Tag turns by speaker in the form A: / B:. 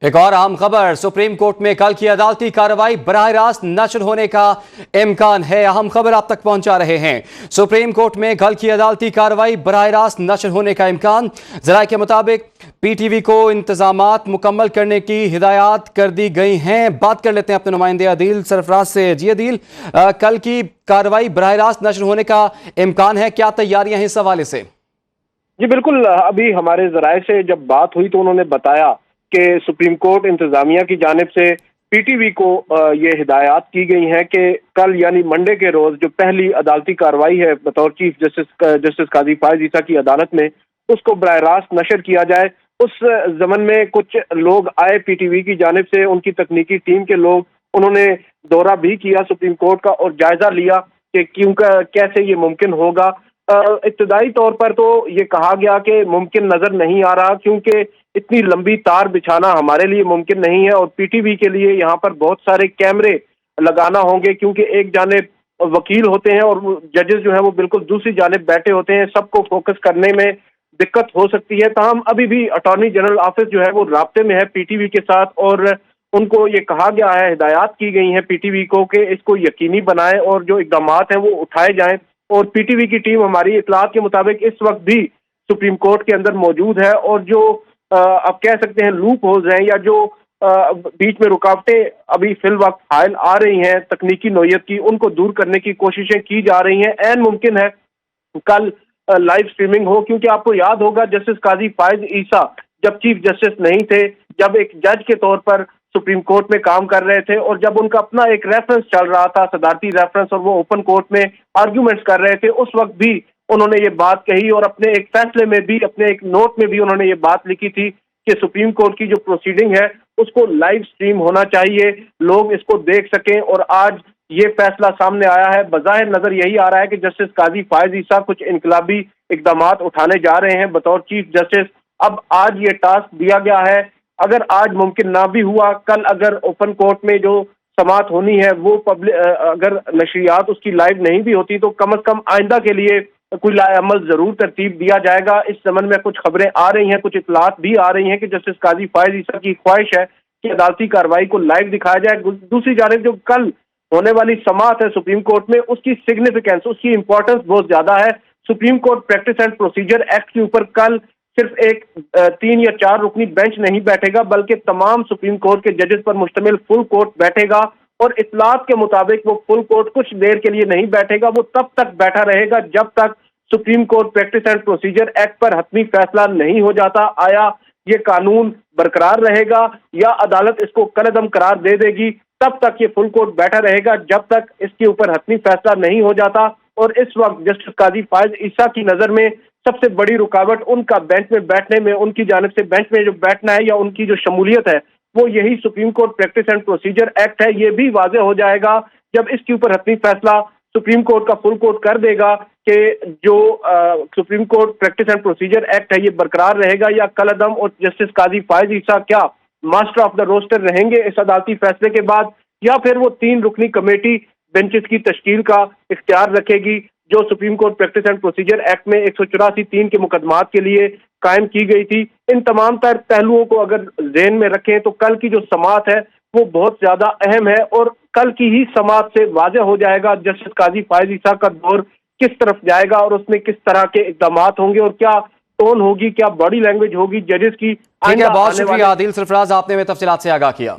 A: ایک اور اہم خبر، سپریم کورٹ میں کل کی عدالتی کارروائی براہ راست نشر ہونے کا امکان ہے۔ اہم خبر آپ تک پہنچا رہے ہیں۔ سپریم کورٹ میں کل کی عدالتی کارروائی براہ راست نشر ہونے کا امکان۔ ذرائع کے مطابق پی ٹی وی کو انتظامات مکمل کرنے کی ہدایات کر دی گئی ہیں۔ بات کر لیتے ہیں اپنے نمائندے عدیل سرفراز سے۔ جی عدیل، کل کی کارروائی براہ راست نشر ہونے کا امکان ہے، کیا تیاریاں ہیں اس حوالے سے؟
B: جی بالکل، ابھی ہمارے ذرائع سے جب بات ہوئی تو انہوں نے بتایا کہ سپریم کورٹ انتظامیہ کی جانب سے پی ٹی وی کو یہ ہدایات کی گئی ہیں کہ کل یعنی منڈے کے روز جو پہلی عدالتی کارروائی ہے بطور چیف جسٹس قاضی فائز عیسیٰ کی عدالت میں، اس کو براہ راست نشر کیا جائے۔ اس ضمن میں کچھ لوگ آئے پی ٹی وی کی جانب سے، ان کی تکنیکی ٹیم کے لوگ، انہوں نے دورہ بھی کیا سپریم کورٹ کا اور جائزہ لیا کہ کیسے یہ ممکن ہوگا۔ ابتدائی طور پر تو یہ کہا گیا کہ ممکن نظر نہیں آ رہا، کیونکہ اتنی لمبی تار بچھانا ہمارے لیے ممکن نہیں ہے، اور پی ٹی وی کے لیے یہاں پر بہت سارے کیمرے لگانا ہوں گے، کیونکہ ایک جانب وکیل ہوتے ہیں اور ججز جو ہیں وہ بالکل دوسری جانب بیٹھے ہوتے ہیں، سب کو فوکس کرنے میں دقت ہو سکتی ہے۔ تاہم ابھی بھی اٹارنی جنرل آفس جو ہے وہ رابطے میں ہے پی ٹی وی کے ساتھ، اور ان کو یہ کہا گیا ہے، ہدایات کی گئی ہیں پی ٹی وی کو کہ اس کو یقینی بنائیں اور جو اقدامات ہیں وہ اٹھائے جائیں۔ اور پی ٹی وی کی ٹیم ہماری اطلاعات کے مطابق اس وقت بھی سپریم کورٹ کے اندر موجود ہے، اور جو آپ کہہ سکتے ہیں لوپ ہولز ہیں یا جو بیچ میں رکاوٹیں ابھی فی الوقت حائل آ رہی ہیں تکنیکی نوعیت کی، ان کو دور کرنے کی کوششیں کی جا رہی ہیں۔ عین ممکن ہے کل لائیو سٹریمنگ ہو، کیونکہ آپ کو یاد ہوگا جسٹس قاضی فائز عیسیٰ جب چیف جسٹس نہیں تھے، جب ایک جج کے طور پر سپریم کورٹ میں کام کر رہے تھے، اور جب ان کا اپنا ایک ریفرنس چل رہا تھا، صدارتی ریفرنس، اور وہ اوپن کورٹ میں آرگیومنٹس کر رہے تھے، اس وقت بھی انہوں نے یہ بات کہی، اور اپنے ایک فیصلے میں بھی، اپنے ایک نوٹ میں بھی انہوں نے یہ بات لکھی تھی کہ سپریم کورٹ کی جو پروسیڈنگ ہے اس کو لائیو سٹریم ہونا چاہیے، لوگ اس کو دیکھ سکیں۔ اور آج یہ فیصلہ سامنے آیا ہے۔ بظاہر نظر یہی آ رہا ہے کہ جسٹس قاضی فائز عیسیٰ کچھ انقلابی اقدامات اٹھانے جا رہے ہیں بطور چیف جسٹس۔ اب آج یہ ٹاسک دیا گیا ہے، اگر آج ممکن نہ بھی ہوا، کل اگر اوپن کورٹ میں جو سماعت ہونی ہے وہ اگر نشریات اس کی لائیو نہیں بھی ہوتی، تو کم از کم آئندہ کے لیے کوئی عمل ضرور ترتیب دیا جائے گا۔ اس زمن میں کچھ خبریں آ رہی ہیں، کچھ اطلاعات بھی آ رہی ہیں کہ جسٹس قاضی فائز عیسیٰ کی خواہش ہے کہ عدالتی کارروائی کو لائیو دکھایا جائے۔ دوسری جانب جو کل ہونے والی سماعت ہے سپریم کورٹ میں، اس کی سگنیفیکینس، اس کی امپورٹنس بہت زیادہ ہے۔ Supreme court practice and procedure act کے اوپر کل صرف ایک 3 یا 4 رکنی بینچ نہیں بیٹھے گا، بلکہ تمام سپریم کورٹ کے ججز پر مشتمل فل کورٹ بیٹھے گا، اور اطلاعات کے مطابق وہ فل کورٹ کچھ دیر کے لیے نہیں بیٹھے گا، وہ تب تک بیٹھا رہے گا جب تک supreme court practice and procedure act پر حتمی فیصلہ نہیں ہو جاتا۔ آیا یہ قانون برقرار رہے گا یا عدالت اس کو کالعدم قرار دے دے گی، تب تک یہ فل کورٹ بیٹھا رہے گا جب تک اس کے اوپر حتمی فیصلہ نہیں ہو جاتا۔ اور اس وقت جسٹس قاضی فائز عیسیٰ کی نظر میں سب سے بڑی رکاوٹ ان کا بینچ میں بیٹھنے میں، ان کی جانب سے بینچ میں جو بیٹھنا ہے یا ان کی جو شمولیت ہے، وہ یہی supreme court practice and procedure act ہے۔ یہ بھی واضح ہو جائے گا جب اس کے اوپر حتمی فیصلہ سپریم کورٹ کا فل کورٹ کر دے گا کہ جو supreme court practice and procedure act ہے یہ برقرار رہے گا یا کالعدم، اور جسٹس قاضی فائز عیسیٰ کیا ماسٹر آف دا روسٹر رہیں گے اس عدالتی فیصلے کے بعد، یا پھر وہ 3 رکنی کمیٹی بینچز کی تشکیل کا اختیار رکھے گی جو supreme court practice and procedure act میں 184(3) کے مقدمات کے لیے قائم کی گئی تھی۔ ان تمام تر پہلوؤں کو اگر ذہن میں رکھیں تو کل کی جو سماعت ہے وہ بہت زیادہ اہم ہے، اور کل کی ہی سماعت سے واضح ہو جائے گا جسٹس قاضی فائز عیسیٰ کا دور کس طرف جائے گا، اور اس میں کس طرح کے اقدامات ہوں گے، اور کیا ٹون ہوگی، کیا باڈی لینگویج ہوگی ججز کی۔
A: ٹھیک ہے، بہت شکریہ عادل سرفراز، آپ نے ہمیں تفصیلات سے آگاہ کیا۔